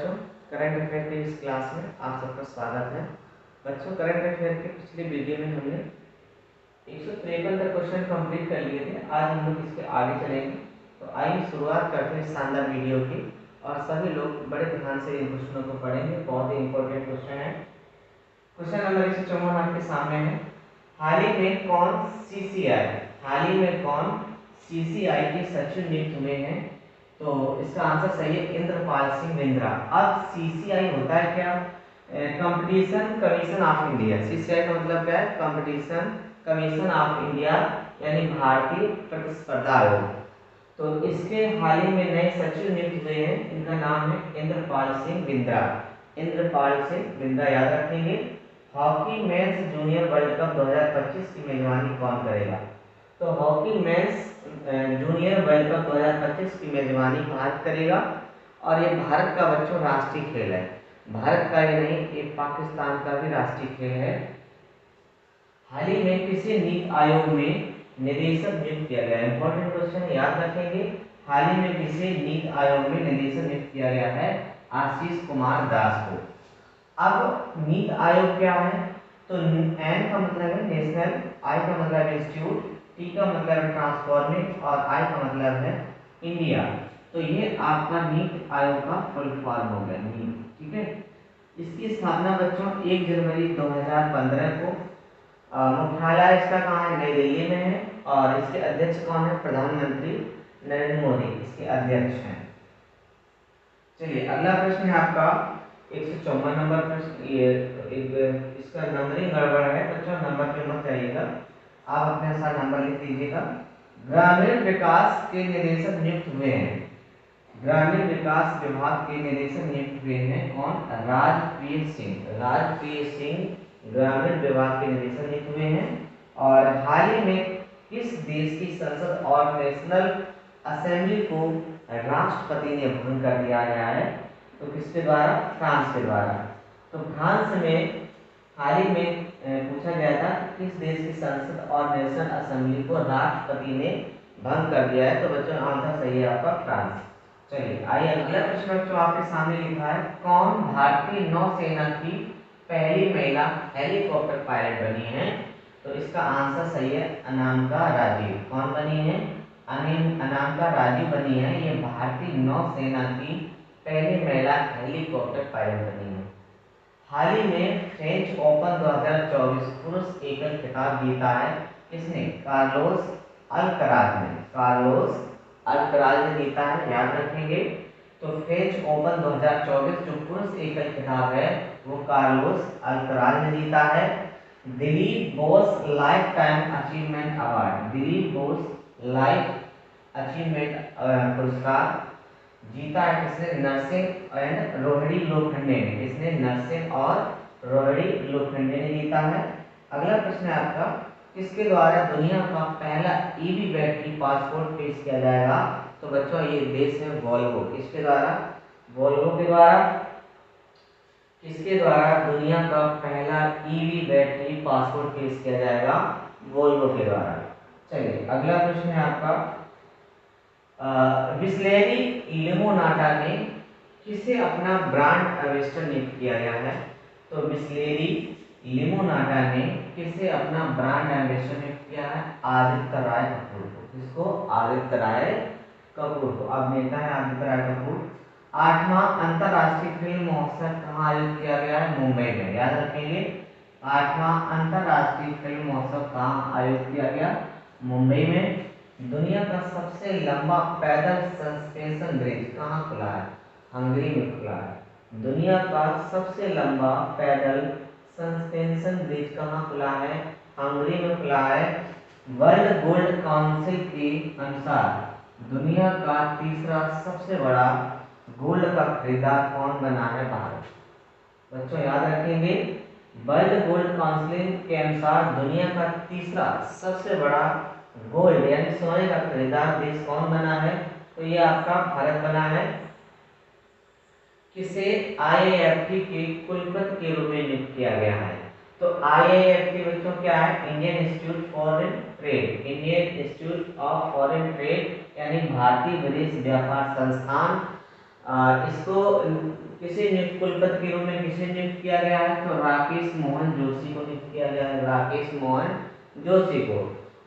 बच्चों, current affair की इस क्लास में आप सबका स्वागत है। बच्चों, करंट अफेयर के पिछले वीडियो में हमने 153 तक क्वेश्चन कंप्लीट कर लिए थे। आज हम लोग इसके आगे चलेंगे। तो आइए शुरुआत करते हैं शानदार वीडियो की, और सभी लोग बड़े ध्यान से इन क्वेश्चनों को पढ़ेंगे। बहुत ही इंपॉर्टेंट क्वेश्चन है। क्वेश्चन नंबर 154 आपके सामने है। हाल ही में कौन सीसीआई के सचिव नियुक्त हुए हैं? तो इसका आंसर सही है इंद्रपाल सिंह बिंद्रा। अब सीसीआई होता है क्या? Competition commission of India. CCI का मतलब क्या है? कंपटीशन कमीशन ऑफ इंडिया, यानी भारतीय प्रतिस्पर्धा आयोग। तो इसके हाल ही में नए सचिव नियुक्त हुए हैं। इनका नाम है इंद्रपाल सिंह बिंद्रा। इंद्रपाल सिंह बिंद्रा याद रखेंगे। Hockey mains junior world cup 2025 की मेजबानी कौन करेगा? तो hockey mains junior world cup 2025 की मेजबानी भारत करेगा, और ये भारत का बच्चों राष्ट्रीय खेल है। भारत का ये नहीं, ये पाकिस्तान का भी राष्ट्रीय खेल है। हाल ही में किसी नीति आयोग में निदेशक नियुक्त किया गया? इंपॉर्टेंट क्वेश्चन याद रखेंगे। हाल ही में किसी नीति आयोग में निदेशक नियुक्त किया गया है? आशीष कुमार दास को। अब नीति आयोग क्या है? तो एन का मतलब है नेशनल, आई का मतलब है इंस्टीट्यूट, टी का मतलब है ट्रांसफॉर्मिंग, और आई का मतलब है इंडिया। तो ये आपका नीति आयोग का फुल फॉर्म हो गया नीति। ठीक है। इसकी स्थापना बच्चों 1 जनवरी 2015 को। मुख्यालय इसका कहाँ है? नई दिल्ली में है। और इसके अध्यक्ष कौन है? प्रधानमंत्री नरेंद्र मोदी इसके अध्यक्ष हैं। चलिए अगला प्रश्न है आपका 154 नंबर प्रश्न। ये इसका नंबरिंग गड़बड़ है बच्चों, नंबर पे मत जाइएगा, आप अपने साथ नंबर लिख दीजिएगा। ग्रामीण विकास के निदेशक नियुक्त हुए हैं। ग्रामीण विकास विभाग के निदेशक नियुक्त हुए हैं कौन? राजप्रीत सिंह। राजप्रीत सिंह ग्रामीण विभाग के निदेशक नियुक्त हुए हैं। और हाल ही में किस देश की संसद और नेशनल असेंबली को राष्ट्रपति ने भंग कर दिया गया है? तो किसके द्वारा? फ्रांस के द्वारा। तो फ्रांस में हाल ही में पूछा गया था किस देश की संसद और नेशनल असेंबली को राष्ट्रपति ने भंग कर दिया है? तो बच्चों आंसर सही है आपका फ्रांस। चलिए आइए अगला प्रश्न बच्चों आपके सामने लिखा है। कौन भारतीय नौसेना की पहली महिला हेलीकॉप्टर पायलट बनी है? तो इसका आंसर सही है अनामिका राजीव। कौन बनी है? अनामिका राजीव बनी है। ये भारतीय नौसेना की पहली महिला हेलीकॉप्टर पायलट बनी है। हाल ही में फ्रेंच ओपन 2024 पुरुष एकल खिताब जीता है किसने? कार्लोस अल्कराज ने। कार्लोस अल्कराज ने जीता है, याद रखेंगे। तो फ्रेंच ओपन 2024 जो पुरुष एकल खिताब है वो कार्लोस अल्कराज ने जीता है। Dilip Bose life time achievement award, Dilip Bose life achievement पुरस्कार जीता है किसने? नरसिंह एंड रोहिणी लोखंडे ने। किसने? नरसिंह और रोहिणी लोखंडे ने जीता है। अगला प्रश्न है आपका, किसके द्वारा दुनिया का पहला ईवी बैटरी पासपोर्ट पेश किया जाएगा? तो बच्चों ये देश है वोल्वो। किसके द्वारा? वोल्वो के द्वारा। किसके द्वारा दुनिया का पहला ईवी बैटरी पासपोर्ट पेश किया जाएगा? वोल्वो के द्वारा। चलिए अगला प्रश्न है आपका, बिसलेरी लिमोनाटा ने किसे अपना ब्रांड एम्बेसडर नियुक्त किया गया है? तो बिसलेरी लिमोनाटा ने किसे अपना ब्रांड एम्बेसडर नियुक्त किया है? आदित्य राय कपूर को। किसको? आदित्य राय कपूर को। अभिनेता है आदित्य राय कपूर। 8वां अंतरराष्ट्रीय फिल्म महोत्सव कहाँ आयोजित किया गया है? मुंबई में, याद रखेंगे। 8वां अंतरराष्ट्रीय फिल्म महोत्सव कहाँ आयोजित किया गया? मुंबई में। दुनिया का सबसे लंबा पैदल सस्पेंशन ब्रिज कहाँ खुला है? हंगरी में खुला है। दुनिया का सबसे लंबा पैदल सस्पेंशन ब्रिज कहाँ खुला है? हंगरी में खुला है। वर्ल्ड गोल्ड काउंसिल के अनुसार दुनिया का तीसरा सबसे बड़ा गोल्ड का खरीदार कौन बना है? भारत। बच्चों याद रखेंगे, वर्ल्ड गोल्ड काउंसिल के अनुसार दुनिया का तीसरा सबसे बड़ा गोल्ड यानी सोने का खरीदार देश कौन बना है? तो ये आपका भारत बना है। किसे आईआईएफटी के कुलपति के रूप में नियुक्त किया गया है? तो आईआईएफटी बच्चों क्या है? Indian institute foreign trade. Indian institute of foreign trade यानी भारतीय विदेश व्यापार संस्थान इसको किसे नियुक्त कुलपति के रूप में किसे नियुक्त किया गया है? तो राकेश मोहन जोशी को नियुक्त किया गया है, राकेश मोहन जोशी को।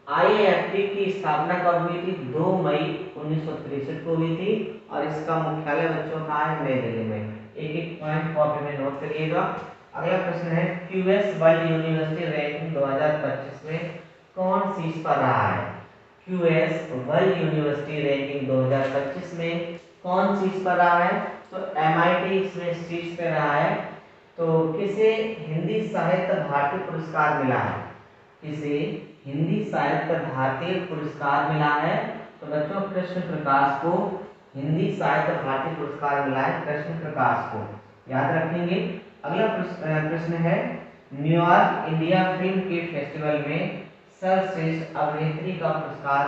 आईएएफटी की स्थापना कब हुई थी? 2 मई 1963 को हुई थी और इसका मुख्यालय बच्चों का है नई दिल्ली में। एक एक पॉइंट कॉपी में नोट करिएगा। अगला प्रश्न है क्यूएस वर्ल्ड यूनिवर्सिटी रैंकिंग 2025 में कौन शीर्ष पर रहा है? क्यूएस वर्ल्ड यूनिवर्सिटी रैंकिंग 2025 में कौन शीर्ष पर रहा है? तो एमआईटी इसमें शीर्ष पे रहा है। तो किसे हिंदी साहित्य भारती पुरस्कार मिला है? किसे हिंदी साहित्य भारतीय पुरस्कार मिला है? तो बच्चों कृष्ण प्रकाश को हिंदी साहित्य भारती पुरस्कार मिला है, कृष्ण प्रकाश को, याद रखेंगे। अगला प्रश्न है न्यूयॉर्क इंडिया फिल्म के फेस्टिवल में सर्वश्रेष्ठ अभिनेत्री का पुरस्कार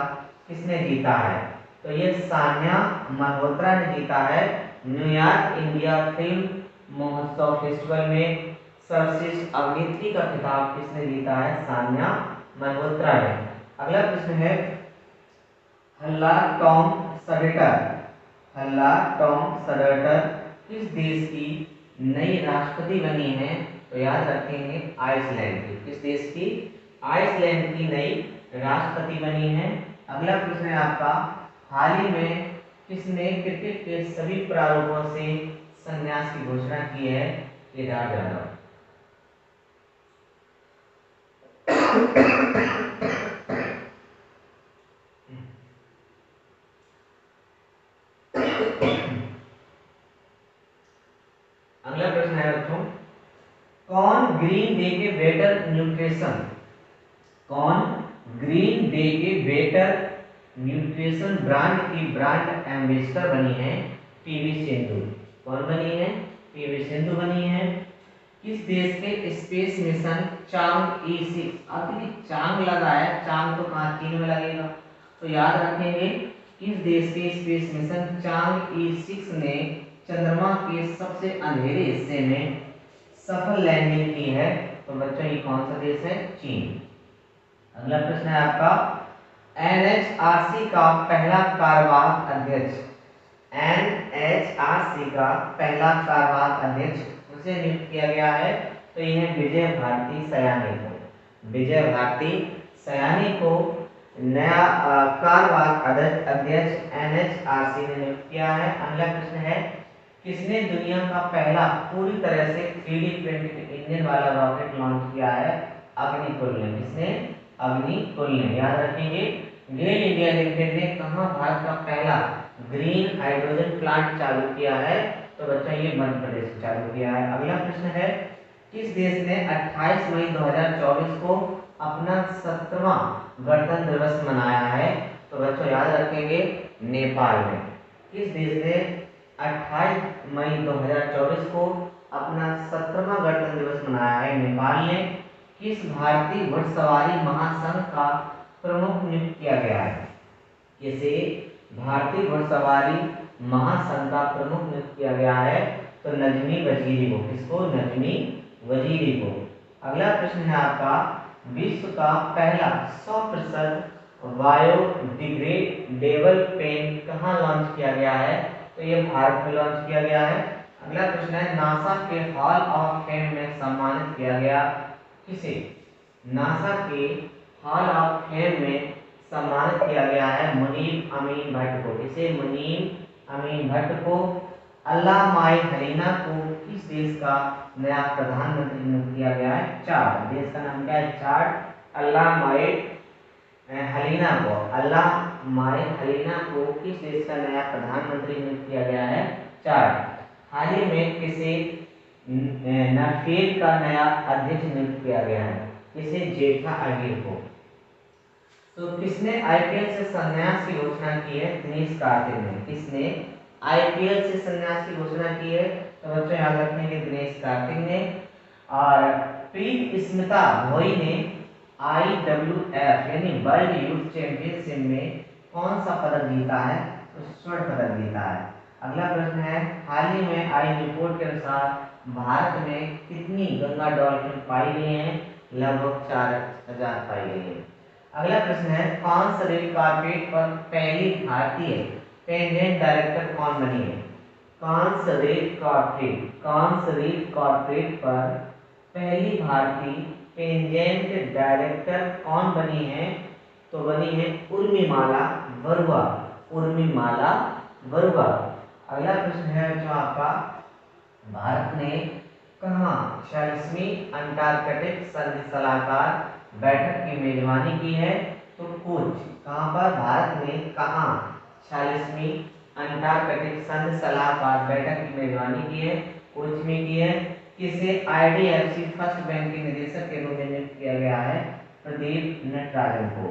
किसने जीता है? तो ये सान्या मल्होत्रा ने जीता है। न्यूयॉर्क इंडिया फिल्म महोत्सव फेस्टिवल में सर्वश्रेष्ठ अभिनेत्री का खिताब किसने जीता है? सान्या मल्होत्रा ने। अगला प्रश्न है हल्ला टॉम सडेटर किस देश की नई राष्ट्रपति बनी है? तो याद रखेंगे आइसलैंड की। किस देश की? आइसलैंड की नई राष्ट्रपति बनी है। अगला प्रश्न है आपका हाल ही में किसने क्रिकेट के सभी प्रारूपों से संन्यास की घोषणा की है? केदार जाधव। अगला प्रश्न है बच्चों कौन ग्रीन डे के बेटर न्यूट्रिशन ब्रांड की ब्रांड एम्बेसडर बनी है? पीवी सिंधु। कौन बनी है? पीवी सिंधु बनी है। किस देश के स्पेस मिशन चांग E6, अभी चांग लगा है, चांग तो कहाँ चीन में लगेगा, तो याद रखेंगे किस देश के स्पेस मिशन चांग E6 ने चंद्रमा के सबसे अंधेरे हिस्से में सफल लैंडिंग की है? तो बच्चों ये कौन सा देश है? चीन। अगला प्रश्न है आपका एनएचआरसी का पहला कार्यवाहक अध्यक्ष उसे नियुक्त किया गया है? तो यह विजय भारती सयानी को नया कार्यवाहक अध्यक्ष एनएचआरसी ने नियुक्त किया है। अगला प्रश्न है किसने दुनिया का पहला पूरी तरह से 3D प्रिंटेड इंजन वाला रॉकेट लॉन्च किया है? अग्निकुल ने। किसने? अग्निकुल ने, याद रखेंगे। गेल इंडिया लिमिटेड ने कहां भारत का पहला ग्रीन हाइड्रोजन प्लांट चालू किया है? तो बच्चों ये मध्य प्रदेश में चालू किया है। अगला प्रश्न है किस देश ने 28 मई 2024 को अपना 70वां गणतंत्र दिवस मनाया है? तो बच्चों याद रखेंगे नेपाल ने। किस देश ने 28 मई 2024 को अपना 70वां गणतंत्र दिवस मनाया है? नेपाल ने। किस भारतीय घुड़सवारी महासंघ का प्रमुख नियुक्त किया गया है? किसे भारतीय घुड़सवारी महासंघ का प्रमुख नियुक्त किया गया है? तो नजमी वजीरी को। किसको? नजमी वजीरी को। अगला प्रश्न है आपका विश्व का पहला 100% बायोडिग्रेडेबल पेन कहाँ लॉन्च किया गया है? तो ये भारत में लॉन्च किया गया है। अगला प्रश्न है नासा के हॉल ऑफ फेम में सम्मानित किया गया किसे? नासा के हॉल ऑफ फेम में सम्मानित किया गया है मुनीम अमीन भट्ट को। किसे? मुनीम अमीन भट्ट को। अल्लाह माई हलीना को किस देश का नया प्रधानमंत्री नियुक्त किया गया है? चाड। देश का नाम क्या है? चाड। अल्लाह माई हलीना को किस देश का नया प्रधानमंत्री नियुक्त किया गया है? चाड। हाल ही में किसे नाफेड का नया अध्यक्ष नियुक्त किया गया है? किसे? जेठा अहीर को। तो किसने आईपीएल से संन्यास की घोषणा की है? दिनेश कार्तिक ने। किसने आईपीएल से संन्यास की घोषणा की है? तो बच्चों याद रखेंगे दिनेश कार्तिक ने। और प्रीत स्मिता भोई ने IWF यानी वर्ल्ड यूथ चैंपियनशिप में कौन सा पदक जीता है? तो स्वर्ण पदक जीता है। अगला प्रश्न है हाल ही में आई रिपोर्ट के अनुसार भारत में कितनी गंगा डॉल्फिन पाई गई हैं? लगभग 4000 पाई गई है। अगला प्रश्न है फ्रांस रेड कार्पेट पर पहली भारतीय पेजेंट डायरेक्टर कौन बनी है? कांसरेट कॉर्पोरेट पर पहली भारतीय पेजेंट डायरेक्टर कौन बनी है? तो बनी है उर्मिमाला बरुआ। उर्मिमाला बरुआ। अगला प्रश्न है जो आपका, भारत ने कहाँ 46वीं अंटार्कटिक संधि सलाहकार बैठक की मेजबानी की है? तो कोच। कहाँ पर? भारत ने कहाँ 46वीं अंटार्कटिक संधि सलाहकार बैठक की मेजबानी की है? कोच में की है। किसे IDFC फर्स्ट बैंक के निदेशक के रूप में नियुक्त किया गया है? प्रदीप नटराजन को।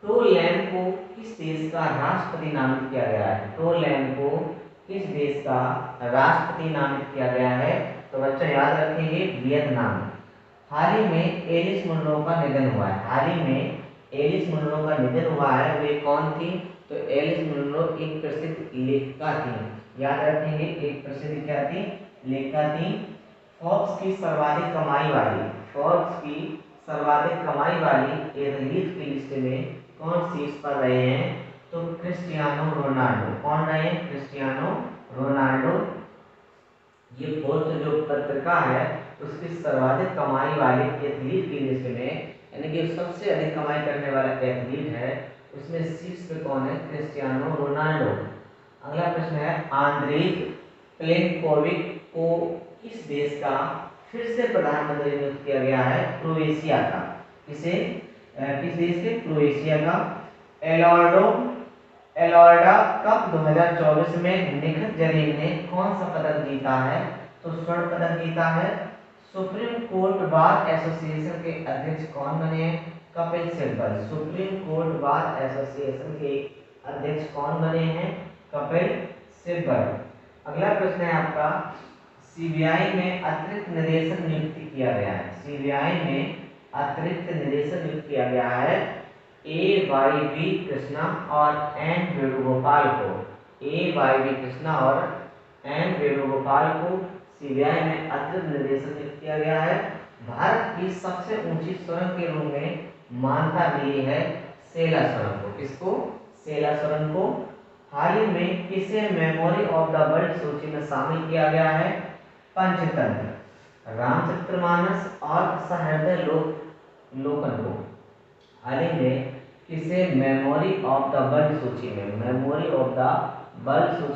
टोलैंड को किस देश का राष्ट्रपति नामित किया गया है? टोलैंड को किस देश का राष्ट्रपति नामित किया गया है? तो बच्चों याद रखेंगे, वियतनाम। हाल ही में एलिस मुनरो का निधन हुआ है। हाल ही में एलिस मुनरो का निधन हुआ है। वे कौन थी? तो एलिस मुनरो एक प्रसिद्ध लेखिका थी। याद रखेंगे, एक प्रसिद्ध क्या थी? लेखिका थी। फोर्ब्स की सर्वाधिक कमाई वाली एथलीट की लिस्ट में कौन शीर्ष पर रहे हैं? तो क्रिस्टियानो रोनाल्डो। कौन रहे हैं? Cristiano Ronaldo. ये फोर्ब्स जो पत्रिका है उसकी सर्वाधिक कमाई वाली एथलीट की लिस्ट में, यानी कि सबसे अधिक कमाई करने वाला एथलीट है, उसमें शीर्ष पे कौन है? Cristiano Ronaldo. अगला प्रश्न है, आंद्रेज प्लेनकोविक को किस देश का फिर से प्रधानमंत्री नियुक्त किया गया है? क्रोएशिया का। किस देश के? क्रोएशिया का। एलॉर्डा कप 2024 में निखत जरीन ने कौन सा पदक जीता है? तो स्वर्ण पदक जीता है। सुप्रीम कोर्ट बार एसोसिएशन के अध्यक्ष कौन बने हैं? Kapil Sibal. Supreme court bar association के अध्यक्ष कौन बने हैं? कपिल सिब्बल। अगला प्रश्न है आपका, सीबीआई में अतिरिक्त निदेशक नियुक्त किया गया है। सीबीआई में अतिरिक्त निदेशक नियुक्त किया गया है AYV कृष्णा और N वेणुगोपाल को। AYV कृष्णा और N वेणुगोपाल को सीबीआई में अतिरिक्त निदेशक नियुक्त किया गया है। भारत की सबसे ऊंची सुरंग के रूप में मान्यता मिली है सेला सुरंग को। किसको? सेला सुरंग को। हाल ही में किसे मेमोरी ऑफ द वर्ल्ड सूची में शामिल किया गया है? पंचतंत्र, रामचरितमानस और सहृदय लोकन को। हाल ही में किसे मेमोरी ऑफ द वर्ल्ड सूची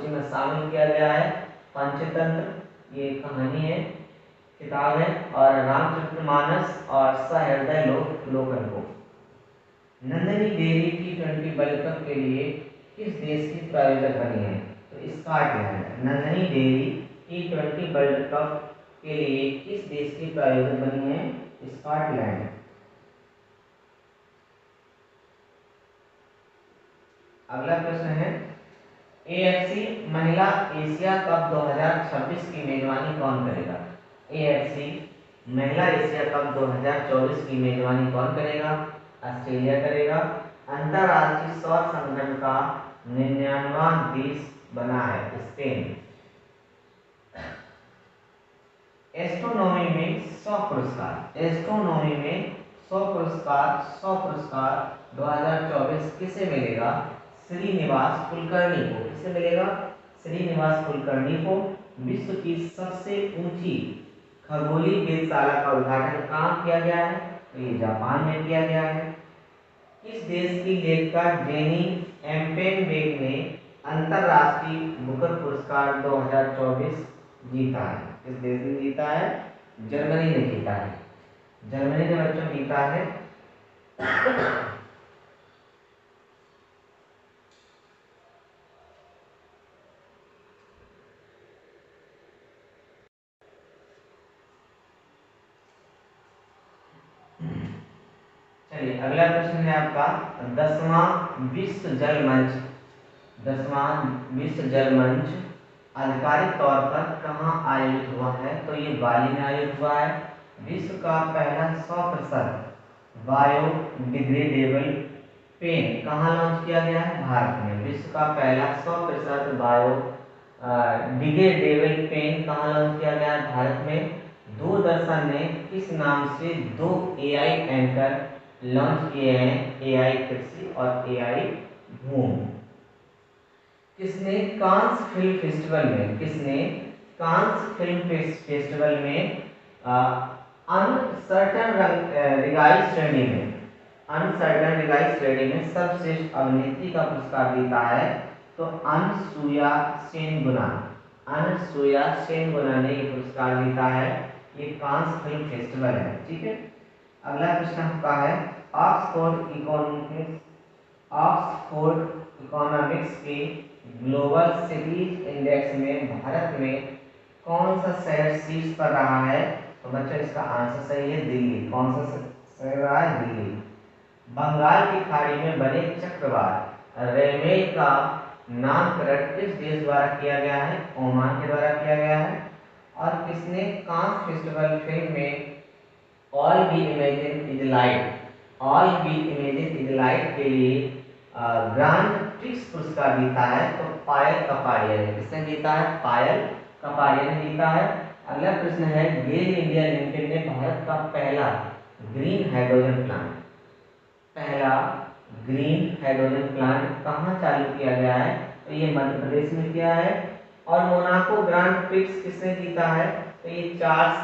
में शामिल किया गया है? पंचतंत्र, ये कहानी है, किताब है, और रामचरितमानस और सहृदय लोकन को। Nandini dairy T20 world cup के लिए किस देश की प्रायोजक बनी है? तो Scotland. Nandini dairy T20 world cup के लिए किस देश की प्रायोजक बनी है? स्कॉटलैंड। अगला प्रश्न है, AFC महिला एशिया कप 2026 की मेजबानी कौन करेगा? AFC महिला एशिया कप 2024 की मेजबानी कौन करेगा? ऑस्ट्रेलिया करेगा। अंतरराष्ट्रीय सौर संगठन का 99वां देश बना है स्पेन। एस्ट्रोनॉमी में 100 पुरस्कार 2024 किसे मिलेगा? श्रीनिवास कुलकर्णी को। किसे मिलेगा? श्रीनिवास कुलकर्णी को। विश्व की सबसे ऊंची खगोलीय वेधशाला का उद्घाटन कहाँ किया गया है? तो ये जापान में किया गया है। किस देश की लेखिका जेनी एम्पेनबेक ने अंतरराष्ट्रीय बुकर पुरस्कार 2024 जीता है? किस देश ने जीता है? जर्मनी ने जीता है। जर्मनी ने बच्चों जीता है। चलिए अगला प्रश्न है आपका, 10वां विश्व जल मंच आधिकारिक तौर पर कहाँ आयोजित हुआ है? तो ये बाली में आयोजित हुआ है। विश्व का पहला 100% बायोडिग्रेडेबल पेन कहाँ लॉन्च किया गया है? भारत में। विश्व का पहला 100% बायोडिग्रेडेबल पेन कहाँ लॉन्च किया गया है? भारत में। दूरदर्शन ने किस नाम से 2 AI एंकर लॉन्च किए हैं? AI कृषि और AI भूमि। किसने कांस फिल्म फेस्टिवल में, किसने कांस फिल्म फेस्टिवल में अनसर्टन रिगाई श्रेणी में, अनसर्टन रिगाई श्रेणी में सर्वश्रेष्ठ अभिनेत्री का पुरस्कार जीता है? तो अनसुया सेनगुना, अनसुया सेनगुना ने ये पुरस्कार जीता है। ये कांस फिल्म फेस्टिवल है, ठीक है। अगला प्रश्न आपका है, ऑक्सफोर्ड इकोनॉमिक्स, ऑक्सफोर्ड इकोनॉमिक्स के ग्लोबल सिटीज इंडेक्स में भारत में कौन सा शहर शीर्ष पर रहा है? तो बच्चों इसका आंसर सही है दिल्ली। कौन सा शहर रहा है? दिल्ली। बंगाल की खाड़ी में बने चक्रवात रेमेल का नामकरण किस देश द्वारा किया गया है? ओमान के द्वारा किया गया है। और किसने कांस फेस्टिवल फिल्म में all B imagine is light, all B imagine is light के लिए ग्रांड प्रिक्स पुरस्कार जीता है? तो पायल कपाड़िया ने। किसने जीता है? पायल कपाड़िया ने जीता है। अगला प्रश्न है, गेल इंडिया लिमिटेड ने भारत का पहला ग्रीन हाइड्रोजन प्लांट, पहला ग्रीन हाइड्रोजन प्लांट कहाँ चालू किया गया है? तो ये मध्य प्रदेश में किया है। और मोनाको ग्रांड प्रिक्स किसने जीता है? तो ये चार्ल्स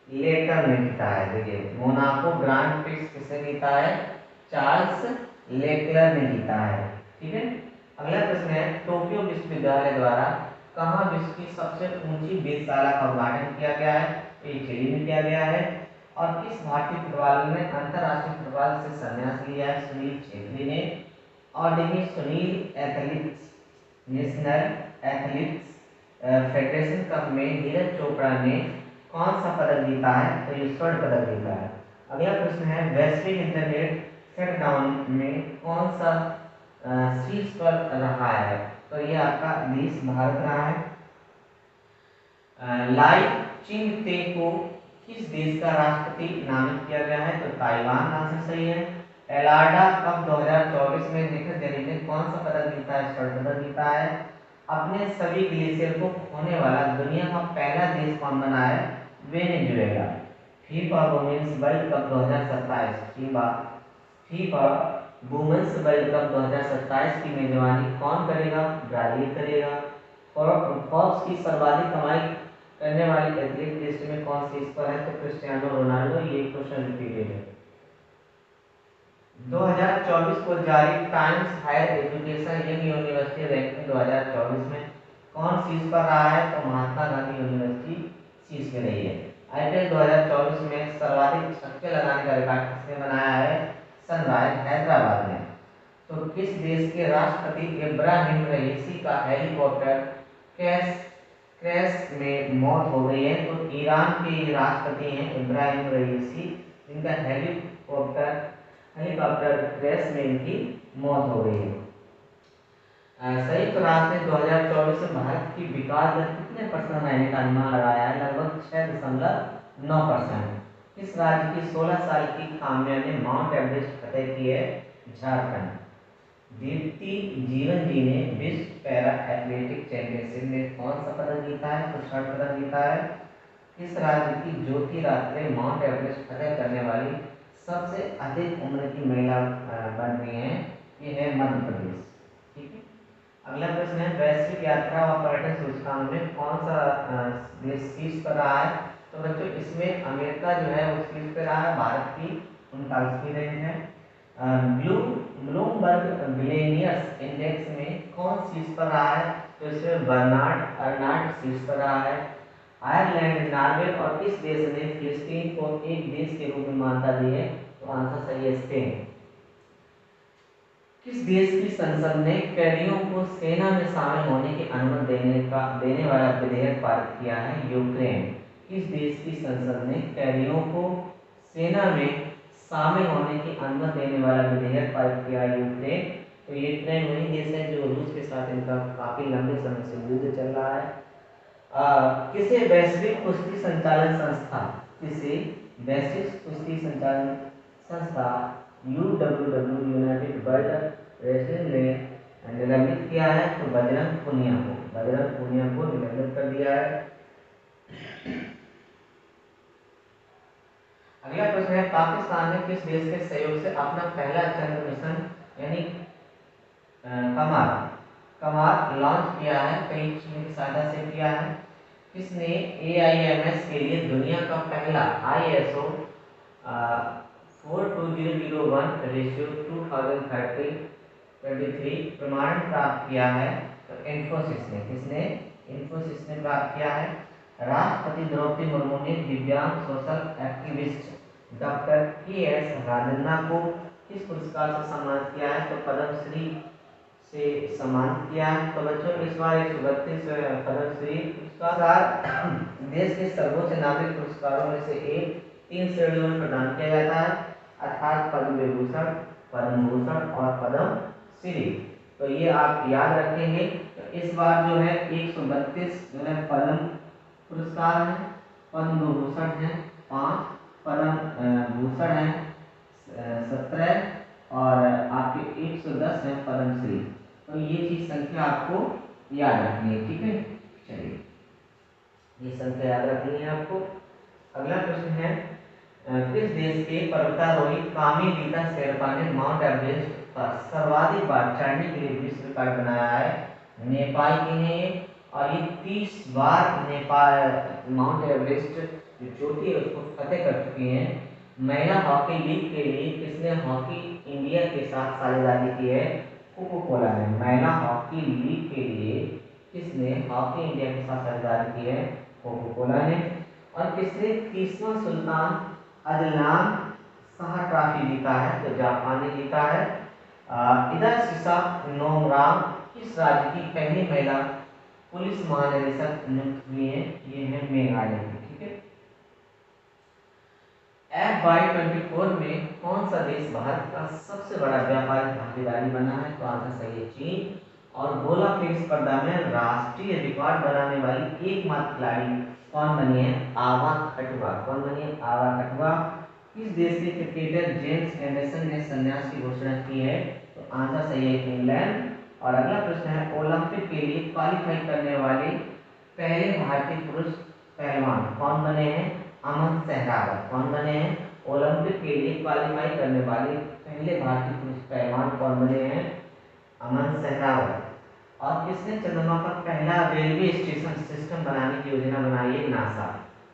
लेटर ने जीता है। देखिए मोनाको ग्रांड प्रिक्स किसने जीता है? चार्ल्स लेक्लर ने जीता है, ठीक है। अगला प्रश्न है, टोक्यो विश्वविद्यालय द्वारा कहाँ विश्व की सबसे ऊंची वेधशाला का उद्घाटन किया गया है? तो ये चिली में किया गया है। और किस भारतीय फुटबॉलर ने अंतरराष्ट्रीय फुटबॉल से संन्यास लिया है? सुनील छेत्री ने। और देखिए Sunil athletes, national athletes federation cup में नीरज चोपड़ा ने कौन सा पदक जीता है? तो ये स्वर्ण पदक जीता है। अगला प्रश्न है, वैश्विक इंटरनेट शटडाउन में कौन सा शीर्ष पर रहा है? तो ये आपका देश भारत रहा है। लाई चिंगते को किस देश का राष्ट्रपति नामित किया गया है? तो ताइवान आंसर सही है। एलार्डा कप 2024 में निखत जैन ने कौन सा पदक जीता है? स्वर्ण पदक जीता है। अपने सभी ग्लेशियर को खोने वाला दुनिया का पहला देश कौन बना है? Venezuela. FIFA women's world cup 2027, FIFA women's world cup 2027 की मेजबानी कौन करेगा? ब्राजील करेगा। फोर्ब्स की सर्वाधिक कमाई करने वाली एथलीट लिस्ट में कौन सी इस पर है? तो क्रिस्टियानो रोनाल्डो। ये क्वेश्चन रिपीटेड है। 2024 को जारी Times Higher Education Young University ranking 2024 में कौन शीर्ष पर रहा है? तो महात्मा गांधी यूनिवर्सिटी शीर्ष में रही है। आईपीएल 2024 में सर्वाधिक छक्के लगाने का रिकॉर्ड किसने बनाया है? सनराइज हैदराबाद ने। तो किस देश के राष्ट्रपति इब्राहिम रईसी का हेलीकॉप्टर क्रैश में मौत हो गई है? तो ईरान के राष्ट्रपति हैं इब्राहिम रईसी, जिनका हेलीकॉप्टर क्रैश में इनकी मौत हो गई है। संयुक्त राष्ट्र ने 2024 में भारत की विकास दर कितने परसेंट रहने का अनुमान लगाया है? लगभग 6.9%। किस राज्य की 16 साल की काम्या ने माउंट एवरेस्ट फतेह की है? झारखंड। दीप्ति जीवन जी ने विश्व पैरा एथलेटिक चैंपियनशिप में कौन सा पदक जीता है? तो स्वर्ण पदक जीता है। किस राज्य की ज्योति रात्रे माउंट एवरेस्ट फतेह करने वाली सबसे अधिक उम्र की महिला बन रही है? ये है मध्य प्रदेश, ठीक है। अगला प्रश्न है, वैश्विक यात्रा व पर्यटन सूचकांक में कौन सा देश शीर्ष पर रहा है? तो बच्चों इसमें अमेरिका जो है वो शीर्ष पर रहा है, भारत की 39वीं रैंक है। ब्लूमबर्ग मिलेनियर्स इंडेक्स में कौन शीर्ष पर रहा है? तो इसमें बर्नार्ड अर्नाल्ड शीर्ष पर रहा है। आयरलैंड, नॉर्वे और किस देश ने फिलिस्तीन को एक देश के रूप में मान्यता दी है? तो आंसर सही है स्पेन। किस देश की संसद ने कैदियों को सेना में शामिल होने की अनुमति देने वाला विधेयक पारित किया है? यूक्रेन। किस देश की संसद ने कैदियों को सेना में शामिल होने की अनुमति देने वाला विधेयक पारित किया है? यूक्रेन। तो यूक्रेन वही देश है जो रूस के साथ इनका काफी लंबे समय से युद्ध चल रहा है। किसे वैश्विक कुश्ती संचालन संस्था, किसे वैश्विक कुश्ती संचालन संस्था UWW यूनाइटेड वर्ल्ड रेसलिंग ने निलंबित किया है? तो बजरंग पुनिया को, बजरंग पुनिया को निलंबित कर दिया है। अगला प्रश्न है, पाकिस्तान ने किस देश के सहयोग से अपना पहला चंद्र मिशन यानी कमर कमार लॉन्च किया है, कई चीजों की सहायता से किया है। किसने AIMS के लिए दुनिया का पहला ISO 42001/2023 प्रमाणन प्राप्त किया है? तो इन्फोसिस ने, किसने? इन्फोसिस ने प्राप्त किया है। राष्ट्रपति द्रौपदी मुर्मू ने दिव्यांग social activist doctor KS Rajanna को किस पुरस्कार से सम्मानित किया है? तो पद्मश्री से सम्मानित किया है। तो बच्चों इस बार 132 पद्मश्री पुरस्कार देश के सर्वोच्च नागरिक पुरस्कारों में से एक 3 श्रेणियों में प्रदान किया जाता है, अर्थात पद्म विभूषण, पद्म भूषण और पद्म श्री। तो ये आप याद रखेंगे। तो इस बार जो है 132 जो है पद्म पुरस्कार है, पद्म विभूषण है 5, पद्म भूषण है 17 और आपके 110 है पद्मश्री। तो ये चीज संख्या आपको याद रखनी है, ठीक है। चलिए ये संख्या याद रखनी है आपको। अगला प्रश्न है किस देश के पर्वतारोही कामी रीता शेरपा ने माउंट एवरेस्ट पर सर्वाधिक बार चढ़ने के लिए विश्व रिकॉर्ड बनाया है? नेपाल की है और ये 30 बार नेपाल माउंट एवरेस्ट जो चोटी है उसको फतेह कर चुकी हैं। महिला हॉकी लीग के लिए किसने हॉकी इंडिया के साथ साझेदारी की है? कोको कोला ने। महिला हॉकी लीग के लिए किसने हॉकी इंडिया के साथ साझेदारी की है? कोको कोला ने। और किसने 30वां सुल्तान अदनान शाह ट्रॉफी जीता है? तो जापान ने जीता है। इधर सिसा नोमराम किस राज्य की पहली महिला पुलिस महानिदेशक नियुक्त हुई है? ये है मेघालय की, ठीक है। FY24 में कौन सा देश भारत का सबसे बड़ा व्यापारिक भागीदारी बना है? तो आंसर सही है चीन। और गोला फेंक स्पर्धा में राष्ट्रीय रिकॉर्ड बनाने वाली एकमात्र खिलाड़ी कौन बनी है? आवा खटुआ। कौन बनी है? आवा खटुआ। किस देश के क्रिकेटर जेम्स एंडरसन ने संन्यास की घोषणा की है? तो आंसर सही है इंग्लैंड। और अगला प्रश्न है ओलंपिक के लिए क्वालिफाई करने वाले पहले भारतीय पुरुष पहलवान कौन बने हैं? अमन सहरावत। कौन बने हैं? ओलंपिक के लिए क्वालिफाई करने वाले पहले भारतीय पुरुष पहलवान कौन बने हैं? अमन सहरावत। और किसने चंद्रमा पर पहला रेलवे स्टेशन सिस्टम बनाने की योजना बनाई है? नासा।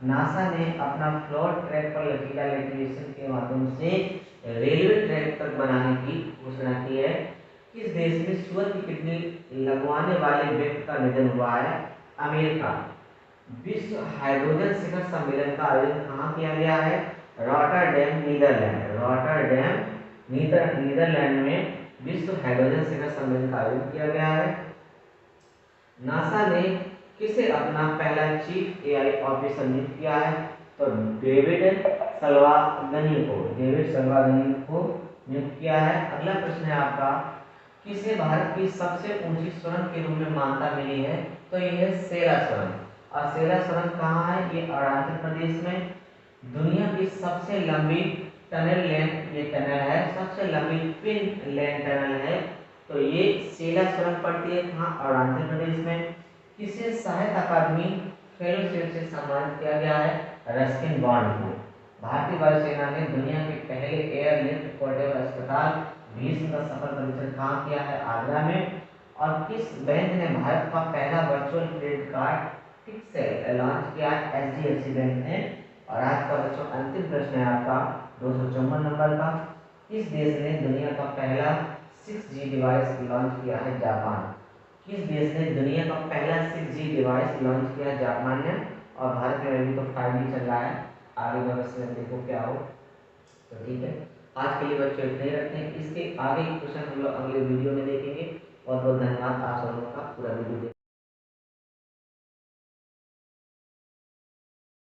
नासा ने अपना फ्लोर ट्रैक पर लचीला लेविटेशन के माध्यम से रेलवे ट्रैक तक बनाने की घोषणा की है। किस देश में सुअर की किडनी लगवाने वाले व्यक्ति का निधन हुआ है? अमेरिका। विश्व हाइड्रोजन शिखर सम्मेलन का आयोजन कहाँ किया गया है? Rotterdam Netherlands. रॉटरडैम नीदरलैंड में विश्व हाइड्रोजन शिखर सम्मेलन का आयोजन किया गया है। नासा ने किसे अपना पहला चीफ AI ऑफिसर नियुक्त किया है? तो डेविड सल्वागनी को नियुक्त किया है। अगला प्रश्न है आपका किसे भारत की सबसे ऊंची सुरंग के रूप में मान्यता मिली है? तो यह है सेला सुरंग। और सेला सुरंग कहाँ है? ये अरुणाचल प्रदेश में। दुनिया की सबसे लंबी टनल लेंथ ये टनल है, सबसे लंबी ट्विन लेंथ टनल है। तो ये सेला सुरंग पड़ती है कहाँ? अरुणाचल प्रदेश में। किसे साहित्य अकादमी फेलोशिप से सम्मानित किया गया है? रस्किन बॉन्ड को। भारतीय वायुसेना ने दुनिया के पहले एयरलिफ्ट पोर्टेबल अस्पताल भीष्म का सफल परीक्षण कहाँ किया है? आगरा में। और किस बैंक ने भारत का पहला virtual credit card pixel launch किया है? HDFC बैंक ने। और आज का बच्चों अंतिम प्रश्न है आपका 254 नंबर का। किस देश ने दुनिया का पहला 6G डिवाइस लॉन्च किया है? जापान। किस देश ने दुनिया का पहला 6G डिवाइस लॉन्च किया? जापान ने। और भारत में अभी तो 5G चल रहा है, आगे भविष्य में देखो क्या हो। तो ठीक है, आज के लिए बच्चों इतना ही रखते हैं। इसके आगे क्वेश्चन हम लोग अगले वीडियो में देखेंगे। बहुत बहुत धन्यवाद आप सब लोगों का पूरा वीडियो